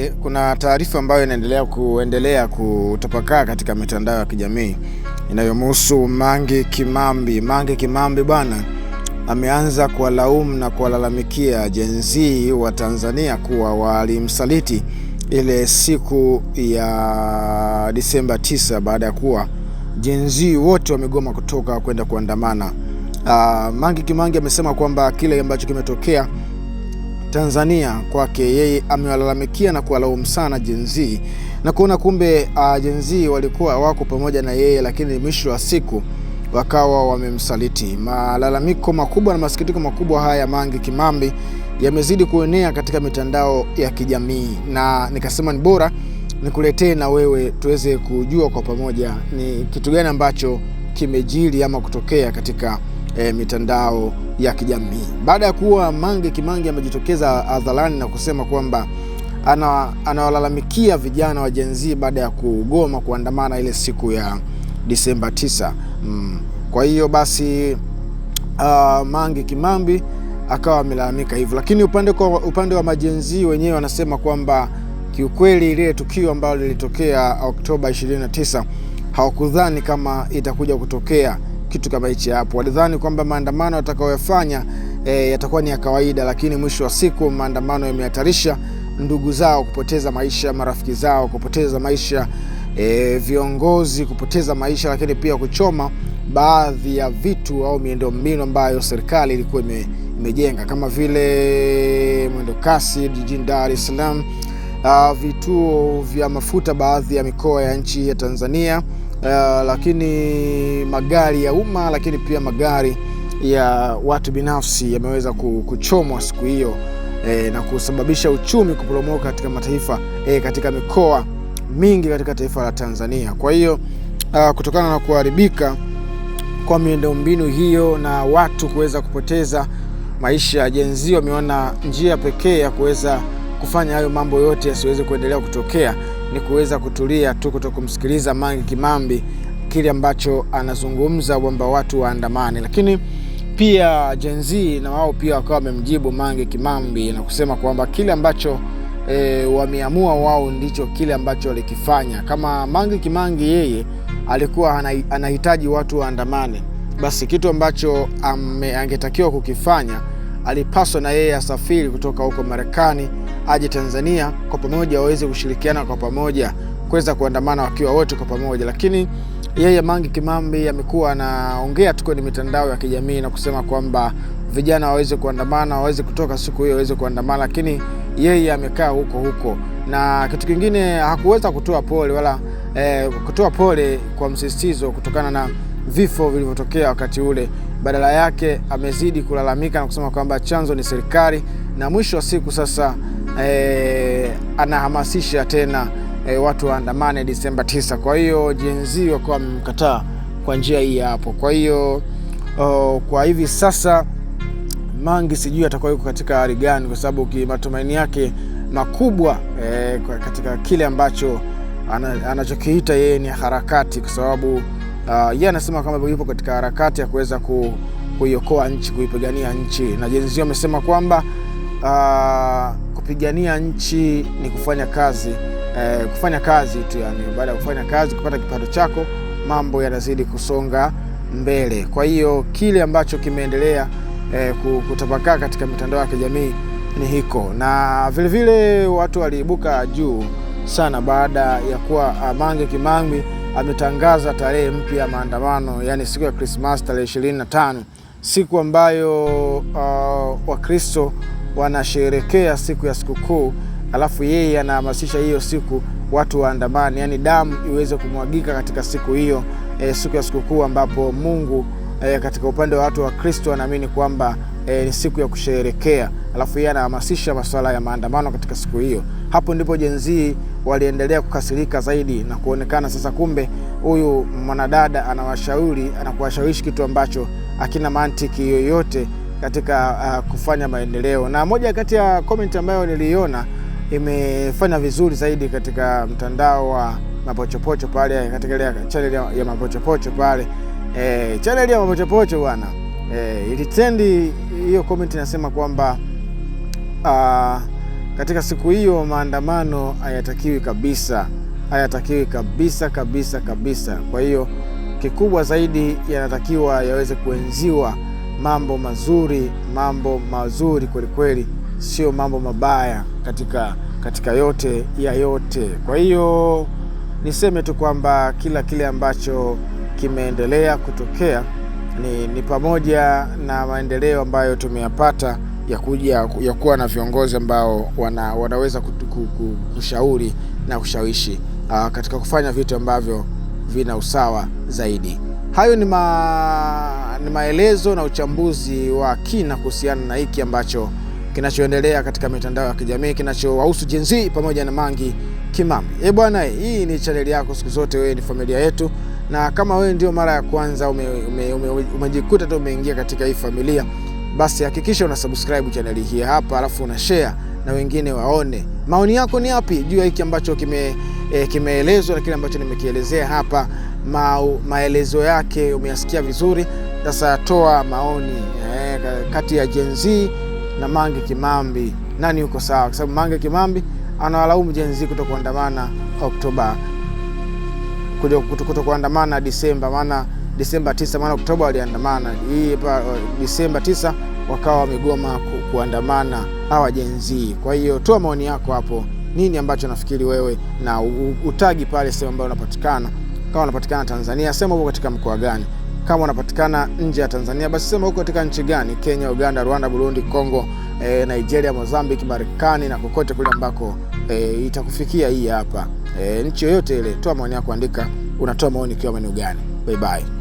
Kuna taarifa ambayo inaendelea kutapakaa katika mitandao ya kijamii inayomhusu Mange Kimambi. Mange Kimambi bwana ameanza kuwalaumu na kuwalalamikia Gen Z wa Tanzania kuwa walimsaliti ile siku ya Disemba 9 baada ya kuwa Gen Z wote wamegoma kutoka kwenda kuandamana. Mange Kimambi amesema kwamba kile ambacho kimetokea Tanzania kwake yeye amewalalamikia na kuwalaumu sana Gen Z na kuona kumbe Gen Z walikuwa wako pamoja na yeye, lakini mwisho wa siku wakawa wamemsaliti. Malalamiko makubwa na masikitiko makubwa haya Mange Kimambi yamezidi kuenea katika mitandao ya kijamii, na nikasema ni bora nikuletee na wewe tuweze kujua kwa pamoja ni kitu gani ambacho kimejiri ama kutokea katika mitandao ya kijamii. Baada ya kuwa Mange Kimambi amejitokeza hadharani na kusema kwamba anawalalamikia vijana wa Gen Z baada ya kugoma kuandamana ile siku ya Disemba 9. Kwa hiyo basi Mange Kimambi akawa amelalamika hivyo, lakini upande wa Gen Z wenyewe wanasema kwamba kiukweli ile tukio ambalo lilitokea Oktoba 29 hawakudhani kama itakuja kutokea kitu kama hichi hapo. Walidhani kwamba maandamano yatakayofanya yatakuwa ni ya kawaida, lakini mwisho wa siku maandamano yamehatarisha ndugu zao kupoteza maisha, marafiki zao kupoteza maisha, viongozi kupoteza maisha, lakini pia kuchoma baadhi ya vitu au miundombinu ambayo serikali ilikuwa imejenga kama vile mwendo kasi jijini Dar es Salaam, vituo vya mafuta baadhi ya mikoa ya nchi ya Tanzania, lakini magari ya umma, lakini pia magari ya watu binafsi yameweza kuchomwa siku hiyo na kusababisha uchumi kuporomoka katika mataifa katika mikoa mingi katika taifa la Tanzania. Kwa hiyo kutokana na kuharibika kwa miundombinu hiyo na watu kuweza kupoteza maisha, Gen Z wameona njia pekee ya kuweza kufanya hayo mambo yote yasiweze kuendelea kutokea ni kuweza kutulia tu, kutokumsikiliza Mange Kimambi kile ambacho anazungumza kwamba watu waandamane. Lakini pia Gen Z na wao pia wakawa wamemjibu Mange Kimambi na kusema kwamba kile ambacho wameamua wao ndicho kile ambacho walikifanya. Kama Mange Kimambi yeye alikuwa anahitaji watu waandamane, basi kitu ambacho angetakiwa kukifanya, alipaswa na yeye asafiri kutoka huko Marekani aje Tanzania kwa pamoja waweze kushirikiana kwa pamoja kuweza kuandamana wakiwa wote kwa pamoja. Lakini yeye Mange Kimambi amekuwa anaongea tu kwenye mitandao ya kijamii na kusema kwamba vijana waweze kuandamana, waweze kutoka siku hiyo waweze kuandamana, lakini yeye amekaa huko na kitu kingine hakuweza kutoa pole wala kutoa pole kwa msisitizo kutokana na vifo vilivyotokea wakati ule. Badala yake amezidi kulalamika na kusema kwamba chanzo ni serikali, na mwisho wa siku sasa anahamasisha tena watu waandamane Disemba 9. Kwa hiyo Gen Z wakawa wamemkataa kwa njia hii hapo. Kwa hiyo kwa hivi sasa Mange sijui atakuwa yuko katika hali gani, kwa sababu matumaini yake makubwa katika kile ambacho anachokiita yeye ni harakati, kwa sababu yeye anasema kama yupo katika harakati ya kuweza kuiokoa nchi, kuipigania nchi. Na Gen Z amesema kwamba kupigania nchi ni kufanya kazi tu, yani baada ya kufanya kazi kupata kipato chako mambo yanazidi kusonga mbele. Kwa hiyo kile ambacho kimeendelea kutapakaa katika mitandao ya kijamii ni hiko, na vile vile watu waliibuka juu sana baada ya kuwa Mange Kimambi ametangaza tarehe mpya ya maandamano, yani siku ya Christmas tarehe 25, siku ambayo Wakristo wanasherehekea siku ya sikukuu, alafu yeye anahamasisha hiyo siku watu waandamane, yani damu iweze kumwagika katika siku hiyo, siku ya sikukuu ambapo Mungu katika upande wa watu wa Kristo anaamini kwamba ni siku ya kusherehekea, alafu yeye anahamasisha masuala ya maandamano katika siku hiyo. Hapo ndipo Gen Z waliendelea kukasirika zaidi na kuonekana sasa kumbe huyu mwanadada anakuwashawishi kitu ambacho hakina mantiki yoyote katika kufanya maendeleo. Na moja kati ya comment ambayo niliona imefanya vizuri zaidi katika mtandao wa Mapochopocho pale, katika ile channel ya Mapochopocho pale, channel ya Mapochopocho bwana, ilitendi hiyo comment inasema kwamba katika siku hiyo maandamano hayatakiwi kabisa, hayatakiwi kabisa kabisa kabisa. Kwa hiyo kikubwa zaidi yanatakiwa yaweze kuenziwa mambo mazuri kweli kweli, sio mambo mabaya katika yote ya yote. Kwa hiyo niseme tu kwamba kile ambacho kimeendelea kutokea ni pamoja na maendeleo ambayo tumeyapata ya kuwa na viongozi ambao wanaweza kushauri na kushawishi katika kufanya vitu ambavyo vina usawa zaidi. Hayo ni maelezo na uchambuzi wa kina kuhusiana na hiki ambacho kinachoendelea katika mitandao ya kijamii kinachowahusu Gen Z pamoja na Mange Kimambi. Bwana, hii ni channel yako siku zote, wewe ni familia yetu, na kama wewe ndio mara ya kwanza umejikuta tu umeingia katika hii familia, basi hakikisha una subscribe channel hii hapa, alafu una share na wengine waone. Maoni yako ni yapi juu ya hiki ambacho kimeelezwa na kile ambacho nimekielezea hapa? Maelezo yake umeyasikia vizuri. Sasa toa maoni kati ya Gen Z na Mange Kimambi, nani yuko sawa? Kwa sababu Mange Kimambi anawalaumu Gen Z kutokuandamana Oktoba, kutokuandamana Disemba, maana Disemba 9, maana Oktoba waliandamana. Hii Disemba 9 wakawa wamegoma kuandamana hawa Gen Z. Kwa hiyo toa maoni yako hapo, nini ambacho nafikiri wewe, na utagi pale sehemu ambayo unapatikana. Kama unapatikana Tanzania, sema uko katika mkoa gani. Kama unapatikana nje ya Tanzania, basi sema uko katika nchi gani: Kenya, Uganda, Rwanda, Burundi, Kongo, Nigeria, Mozambique, Marekani na kokote kule ambako itakufikia hii hapa. Nchi yoyote ile, toa maoni yako, andika unatoa maoni kwa maeneo gani. Bye bye.